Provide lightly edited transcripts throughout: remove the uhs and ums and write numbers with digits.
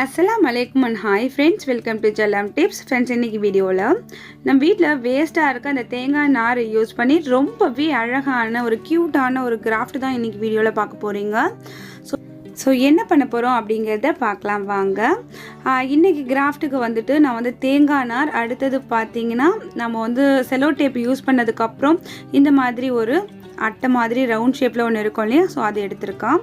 Assalamu alaikum and hi friends, welcome to chellamtips. Friends, இன்னைக்கு வீடியோல நம்ம வீட்ல வேஸ்டா இருக்க அந்த தேங்காய் நார் யூஸ் பண்ணி ரொம்பவே அழகான ஒரு கியூட்டான ஒரு கிராஃப்ட் தான் இன்னைக்கு வீடியோல பார்க்க போறீங்க. ஸோ என்ன பண்ண போகிறோம் அப்படிங்கிறத பார்க்கலாம் வாங்க. இன்றைக்கி கிராஃப்ட்டுக்கு வந்துட்டு நான் வந்து தேங்காய் நார், அடுத்தது பார்த்தீங்கன்னா நம்ம வந்து செலோ டேப் யூஸ் பண்ணதுக்கப்புறம் இந்த மாதிரி ஒரு அட்டை மாதிரி ரவுண்ட் ஷேப்பில் ஒன்று இருக்கும் இல்லையா, ஸோ அது எடுத்திருக்கேன்.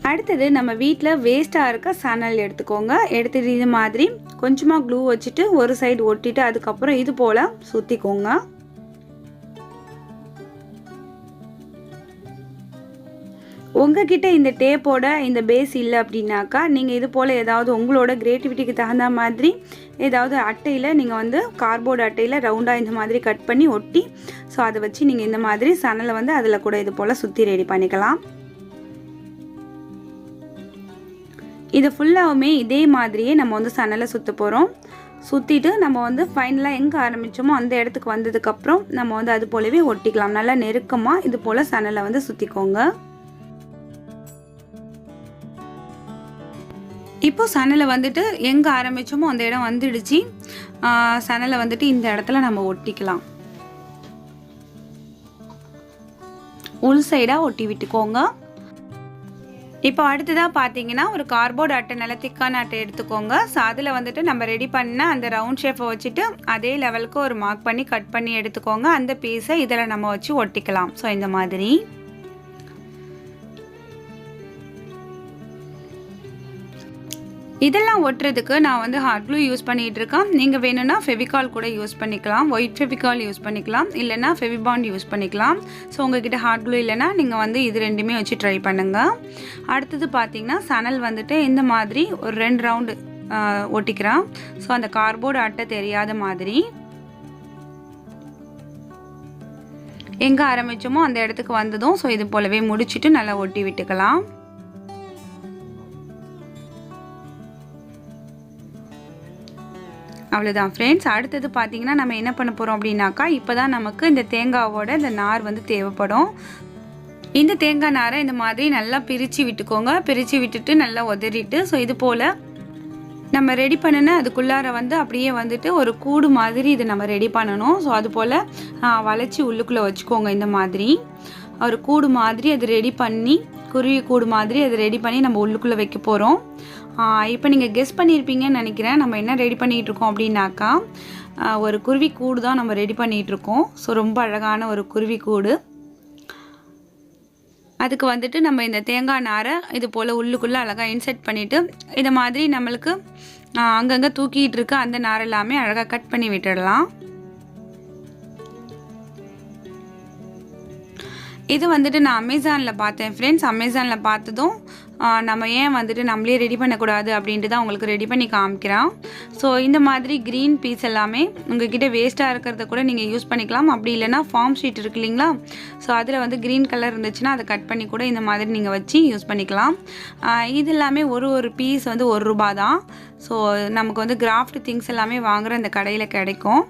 அடுத்தது நம்ம வீட்டில் வேஸ்ட்டாக இருக்க சணல் எடுத்துக்கோங்க. எடுத்துகிட்டு இது மாதிரி கொஞ்சமாக க்ளூ வச்சுட்டு ஒரு சைடு ஒட்டிட்டு அதுக்கப்புறம் இது போல் சுற்றிக்கோங்க. உங்ககிட்ட இந்த டேப்போட இந்த பேஸ் இல்லை அப்படின்னாக்கா நீங்கள் இது போல் ஏதாவது உங்களோட கிரியேட்டிவிட்டிக்கு தகுந்த மாதிரி ஏதாவது அட்டையில் நீங்கள் வந்து கார்ட்போர்டு அட்டையில் ரவுண்டாக இந்த மாதிரி கட் பண்ணி ஒட்டி, ஸோ அதை வச்சு நீங்கள் இந்த மாதிரி சணலை வந்து அதில் கூட இது போல் சுற்றி ரெடி பண்ணிக்கலாம். இது ஃபுல்லாகவுமே இதே மாதிரியே நம்ம வந்து சணலை சுற்ற போகிறோம். சுற்றிட்டு நம்ம வந்து ஃபைனலாக எங்கே ஆரம்பித்தோமோ அந்த இடத்துக்கு வந்ததுக்கப்புறம் நம்ம வந்து அது போலவே ஒட்டிக்கலாம். நல்லா நெருக்கமாக இது போல் சணலை வந்து சுற்றிக்கோங்க. இப்போ சணலை வந்துட்டு எங்கே ஆரம்பித்தோமோ அந்த இடம் வந்துடுச்சு. சணலை வந்துட்டு இந்த இடத்துல நம்ம ஒட்டிக்கலாம். உள் சைடாக ஒட்டி விட்டுக்கோங்க. இப்போ அடுத்ததாக பார்த்தீங்கன்னா ஒரு கார்ட்போர்டு அட்டை, நல்ல திக்கான அட்டை எடுத்துக்கோங்க. ஸோ அதில் வந்துட்டு நம்ம ரெடி பண்ண அந்த ரவுண்ட் ஷேப்பை வச்சுட்டு அதே லெவலுக்கு ஒரு மார்க் பண்ணி கட் பண்ணி எடுத்துக்கோங்க. அந்த பீஸை இதில் நம்ம வச்சு ஒட்டிக்கலாம். ஸோ இந்த மாதிரி இதெல்லாம் ஒட்டுறதுக்கு நான் வந்து ஹாட் க்ளூ யூஸ் பண்ணிகிட்டு இருக்கேன். நீங்கள் வேணும்னா ஃபெவிகால் கூட யூஸ் பண்ணிக்கலாம், ஒயிட் ஃபெவிகால் யூஸ் பண்ணிக்கலாம், இல்லைனா ஃபெவிபாண்ட் யூஸ் பண்ணிக்கலாம். ஸோ உங்கள்கிட்ட ஹாட் க்ளூ இல்லைனா நீங்கள் வந்து இது ரெண்டுமே வச்சு ட்ரை பண்ணுங்கள். அடுத்தது பார்த்தீங்கன்னா சணல் வந்துட்டு இந்த மாதிரி ஒரு 2 ரவுண்டு ஒட்டிக்கிறேன். ஸோ அந்த கார்ட்போர்டு அட்டை தெரியாத மாதிரி எங்கே ஆரம்பித்தோமோ அந்த இடத்துக்கு வந்ததும் ஸோ இது போலவே முடிச்சுட்டு நல்லா ஒட்டி விட்டுக்கலாம். அவ்வளோதான் ஃப்ரெண்ட்ஸ். அடுத்தது பார்த்தீங்கன்னா நம்ம என்ன பண்ண போகிறோம் அப்படின்னாக்கா, இப்போ தான் நமக்கு இந்த தேங்காவோட இந்த நார் வந்து தேவைப்படும். இந்த தேங்காய் நாரை இந்த மாதிரி நல்லா பிரித்து விட்டுக்கோங்க. பிரித்து விட்டுட்டு நல்லா உதறிட்டு, ஸோ இது போல் நம்ம ரெடி பண்ணின அதுக்குள்ளார வந்து அப்படியே வந்துட்டு ஒரு கூடு மாதிரி இது நம்ம ரெடி பண்ணணும். ஸோ அது போல் வளைச்சி உள்ளுக்குள்ளே வச்சுக்கோங்க. இந்த மாதிரி ஒரு கூடு மாதிரி அது ரெடி பண்ணி, குருவி கூடு மாதிரி அது ரெடி பண்ணி நம்ம உள்ளுக்குள்ளே வைக்க போகிறோம். இப்போ நீங்கள் கெஸ் பண்ணியிருப்பீங்கன்னு நினைக்கிறேன். நம்ம என்ன ரெடி பண்ணிகிட்ருக்கோம் அப்படின்னாக்கா, ஒரு குருவி கூடு தான் நம்ம ரெடி பண்ணிகிட்ருக்கோம். ஸோ ரொம்ப அழகான ஒரு குருவி கூடு. அதுக்கு வந்துட்டு நம்ம இந்த தேங்காய் நாரை இது போல் உள்ளுக்குள்ளே அழகாக இன்செர்ட் பண்ணிவிட்டு இதை மாதிரி நம்மளுக்கு அங்கங்கே தூக்கிட்டு இருக்க அந்த நார் எல்லாமே அழகாக கட் பண்ணி விட்டுடலாம். இது வந்துட்டு நான் அமேசானில் பார்த்தேன் ஃப்ரெண்ட்ஸ். அமேசானில் பார்த்ததும் நம்ம ஏன் வந்துட்டு நம்மளே ரெடி பண்ணக்கூடாது அப்படின்ட்டு தான் உங்களுக்கு ரெடி பண்ணி காமிக்கிறோம். ஸோ இந்த மாதிரி க்ரீன் பீஸ் எல்லாமே உங்கள்கிட்ட வேஸ்ட்டாக இருக்கிறத கூட நீங்கள் யூஸ் பண்ணிக்கலாம். அப்படி இல்லைனா ஃபார்ம் ஷீட் இருக்கு இல்லைங்களா, ஸோ அதில் வந்து க்ரீன் கலர் இருந்துச்சுன்னா அதை கட் பண்ணி கூட இந்த மாதிரி நீங்கள் வச்சு யூஸ் பண்ணிக்கலாம். இது எல்லாமே ஒரு பீஸ் வந்து ₹1 தான். ஸோ நமக்கு வந்து கிராஃப்ட் திங்ஸ் எல்லாமே வாங்குகிற அந்த கடையில் கிடைக்கும்.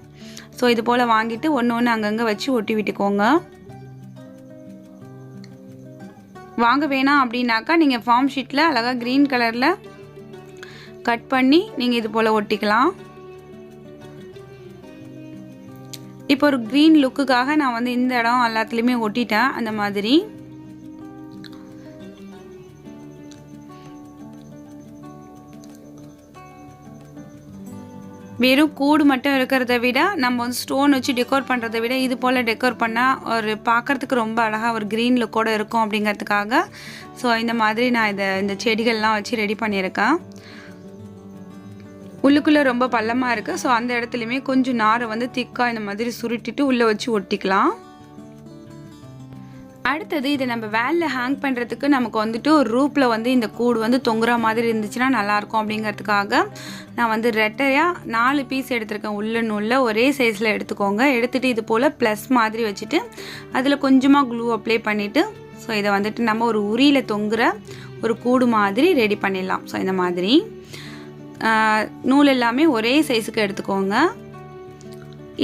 ஸோ இது போல் வாங்கிட்டு ஒன்று அங்கங்கே வச்சு ஒட்டி விட்டுக்கோங்க. வாங்க வேணாம் அப்படின்னாக்கா நீங்கள் ஃபார்ம் ஷீட்டில் அழகாக க்ரீன் கலரில் கட் பண்ணி நீங்கள் இது போல் ஒட்டிக்கலாம். இப்போ ஒரு க்ரீன் லுக்குக்காக நான் வந்து இந்த இடம் எல்லாத்துலேயுமே ஒட்டிட்டேன். அந்த மாதிரி வெறும் கூடு மட்டும் இருக்கிறத விட நம்ம வந்து ஸ்டோன் வச்சு டெக்கோர் பண்ணுறதை விட இது போல் டெக்கோர் பண்ணால் ஒரு பார்க்குறதுக்கு ரொம்ப அழகாக ஒரு க்ரீன் லுக்கோடு இருக்கும் அப்படிங்கிறதுக்காக ஸோ இந்த மாதிரி நான் இந்த செடிகள்லாம் வச்சு ரெடி பண்ணியிருக்கேன். உள்ளுக்குள்ளே ரொம்ப பள்ளமாக இருக்குது. ஸோ அந்த இடத்துலையுமே கொஞ்சம் நாரை வந்து திக்காக இந்த மாதிரி சுருட்டிட்டு உள்ளே வச்சு ஒட்டிக்கலாம். அடுத்தது இதை நம்ம வேலில் ஹேங் பண்ணுறதுக்கு நமக்கு வந்துட்டு ஒரு ரூப்பில் வந்து இந்த கூடு வந்து தொங்குற மாதிரி இருந்துச்சுன்னா நல்லாயிருக்கும் அப்படிங்கிறதுக்காக நான் வந்து ரெட்டையாக 4 பீஸ் எடுத்திருக்கேன். உள்ள ஒரே சைஸில் எடுத்துக்கோங்க. எடுத்துகிட்டு இது போல் ப்ளஸ் மாதிரி வச்சுட்டு அதில் கொஞ்சமாக க்ளூ அப்ளை பண்ணிவிட்டு ஸோ இதை வந்துட்டு நம்ம ஒரு உரியில் தொங்குற ஒரு கூடு மாதிரி ரெடி பண்ணிடலாம். ஸோ இந்த மாதிரி நூல் எல்லாமே ஒரே சைஸுக்கு எடுத்துக்கோங்க.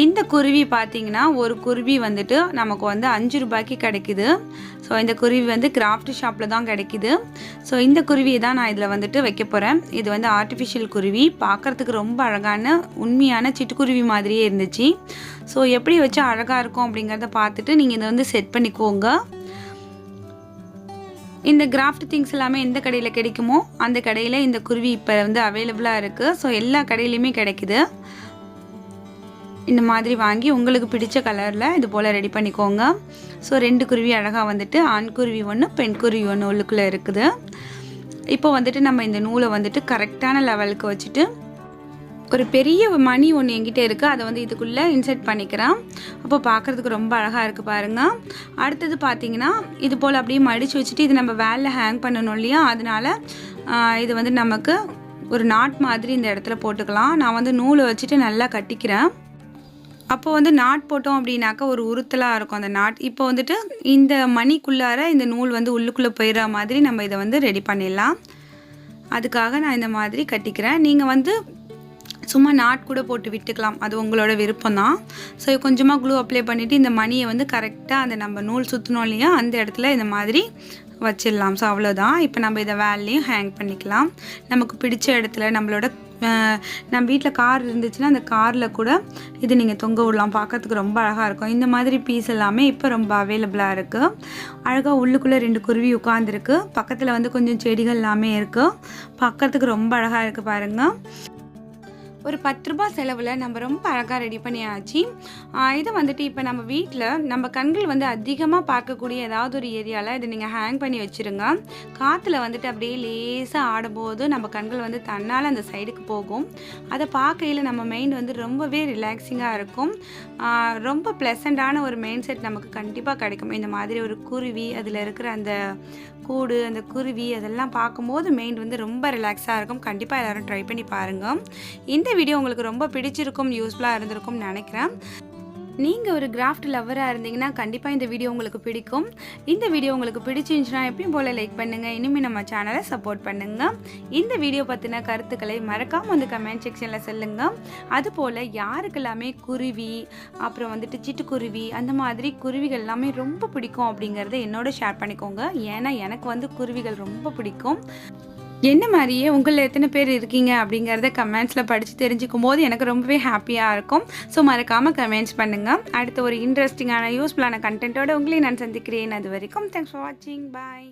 இந்த குருவி பார்த்தீங்கன்னா ஒரு குருவி வந்துட்டு நமக்கு வந்து 5 ரூபாய்க்கு கிடைக்குது. ஸோ இந்த குருவி வந்து கிராஃப்ட் ஷாப்பில் தான் கிடைக்குது. ஸோ இந்த குருவியை தான் நான் இதில் வந்துட்டு வைக்க போகிறேன். இது வந்து ஆர்டிஃபிஷியல் குருவி, பார்க்குறதுக்கு ரொம்ப அழகான உண்மையான சிட்டுக்குருவி மாதிரியே இருந்துச்சு. ஸோ எப்படி வச்சா அழகாக இருக்கும் அப்படிங்கிறத பார்த்துட்டு நீங்கள் இதை வந்து செட் பண்ணிக்கோங்க. இந்த கிராஃப்ட் திங்ஸ் எல்லாமே எந்த கடையில் கிடைக்குமோ அந்த கடையில் இந்த குருவி இப்போ வந்து அவைலபிளாக இருக்குது. ஸோ எல்லா கடையிலையுமே கிடைக்குது. இந்த மாதிரி வாங்கி உங்களுக்கு பிடிச்ச கலரில் இது போல் ரெடி பண்ணிக்கோங்க. ஸோ 2 குருவி அழகாக வந்துட்டு ஆண் குருவி ஒன்று பெண் குருவி ஒன்று உள்ளுக்குள்ளே இருக்குது. இப்போ வந்துட்டு நம்ம இந்த நூலை வந்துட்டு கரெக்டான லெவலுக்கு வச்சுட்டு ஒரு பெரிய மணி ஒன்று என்கிட்ட இருக்குது, அதை வந்து இதுக்குள்ளே இன்சர்ட் பண்ணிக்கிறேன். அப்போ பார்க்குறதுக்கு ரொம்ப அழகாக இருக்குது பாருங்கள். அடுத்தது பார்த்திங்கன்னா இது போல் அப்படியே மடித்து வச்சுட்டு இது நம்ம வேலில் ஹேங் பண்ணணும் இல்லையா, அதனால் இது வந்து நமக்கு ஒரு நாட் மாதிரி இந்த இடத்துல போட்டுக்கலாம். நான் வந்து நூலை வச்சுட்டு நல்லா கட்டிக்கிறேன். அப்போ வந்து நாட் போட்டோம் அப்படின்னாக்கா ஒரு உறுத்தலாக இருக்கும் அந்த நாட். இப்போ வந்துட்டு இந்த மணிக்குள்ளார இந்த நூல் வந்து உள்ளுக்குள்ளே போயிடுற மாதிரி நம்ம இதை வந்து ரெடி பண்ணிடலாம். அதுக்காக நான் இந்த மாதிரி கட்டிக்கிறேன். நீங்கள் வந்து சும்மா நாட் கூட போட்டு விட்டுக்கலாம், அது உங்களோட விருப்பம் தான். ஸோ கொஞ்சமாக க்ளூ அப்ளை பண்ணிவிட்டு இந்த மணியை வந்து கரெக்டாக அந்த நம்ம நூல் சுற்றணும் இல்லையா அந்த இடத்துல இந்த மாதிரி வச்சிடலாம். ஸோ அவ்வளோதான். இப்போ நம்ம இதை வேலையும் ஹேங் பண்ணிக்கலாம். நமக்கு பிடிச்ச இடத்துல நம்மளோட நம்ம வீட்டில் கார் இருந்துச்சுன்னா அந்த காரில் கூட இது நீங்கள் தொங்க விடலாம். பார்க்கறதுக்கு ரொம்ப அழகாக இருக்கும். இந்த மாதிரி பீஸ் எல்லாமே இப்போ ரொம்ப அவைலபிளாக இருக்குது. அழகாக உள்ளுக்குள்ளே 2 குருவி உட்காந்துருக்கு. பக்கத்தில் வந்து கொஞ்சம் செடிகள் எல்லாமே இருக்குது. பார்க்கறதுக்கு ரொம்ப அழகாக இருக்குது பாருங்கள். ஒரு 10 ரூபாய் செலவில் நம்ம ரொம்ப அழகாக ரெடி பண்ணியாச்சு. இதை வந்துட்டு இப்போ நம்ம வீட்டில் நம்ம கண்கள் வந்து அதிகமாக பார்க்கக்கூடிய ஏதாவது ஒரு ஏரியாவில் இதை நீங்கள் ஹேங் பண்ணி வச்சுருங்க. காற்றுல வந்துட்டு அப்படியே லேசாக ஆடும்போது நம்ம கண்கள் வந்து தன்னால் அந்த சைடுக்கு போகும். அதை பார்க்கையில் நம்ம மைண்ட் வந்து ரொம்பவே ரிலாக்ஸிங்காக இருக்கும். ரொம்ப ப்ளசண்ட்டான ஒரு மைண்ட் செட் நமக்கு கண்டிப்பாக கிடைக்கும். இந்த மாதிரி ஒரு குருவி, அதில் இருக்கிற அந்த கூடு, அந்த குருவி அதெல்லாம் பார்க்கும்போது மைண்ட் வந்து ரொம்ப ரிலாக்ஸாக இருக்கும். கண்டிப்பாக எல்லோரும் ட்ரை பண்ணி பாருங்கள். இந்த வீடியோ உங்களுக்கு ரொம்ப பிடிச்சிருக்கும், யூஸ்ஃபுல்லாக இருந்திருக்கும்னு நினைக்கிறேன். நீங்கள் ஒரு கிராஃப்ட் லவ்வராக இருந்தீங்கன்னா கண்டிப்பாக இந்த வீடியோ உங்களுக்கு பிடிக்கும். இந்த வீடியோ உங்களுக்கு பிடிச்சிருந்துச்சுன்னா எப்பயும் போல் லைக் பண்ணுங்கள். இனிமேல் நம்ம சேனலை சப்போர்ட் பண்ணுங்கள். இந்த வீடியோ பற்றின கருத்துக்களை மறக்காமல் வந்து கமெண்ட் செக்ஷனில் சொல்லுங்கள். அதுபோல் யாருக்கெல்லாமே குருவி, அப்புறம் வந்துட்டு சிட்டுக்குருவி, அந்த மாதிரி குருவிகள் எல்லாமே ரொம்ப பிடிக்கும் அப்படிங்கிறத என்னோட ஷேர் பண்ணிக்கோங்க. ஏன்னா எனக்கு வந்து குருவிகள் ரொம்ப பிடிக்கும். என்ன மாதிரியே உங்களில் எத்தனை பேர் இருக்கீங்க அப்படிங்கிறத கமெண்ட்ஸில் படித்து தெரிஞ்சுக்கும் போது எனக்கு ரொம்பவே ஹாப்பியாக இருக்கும். ஸோ மறக்காமல் கமெண்ட்ஸ் பண்ணுங்கள். அடுத்த ஒரு இன்ட்ரெஸ்டிங்கான யூஸ்ஃபுல்லான கண்டென்ட்டோடு உங்களையும் நான் சந்திக்கிறேன். அது வரைக்கும் தேங்க்ஸ் ஃபார் வாட்சிங். பாய்.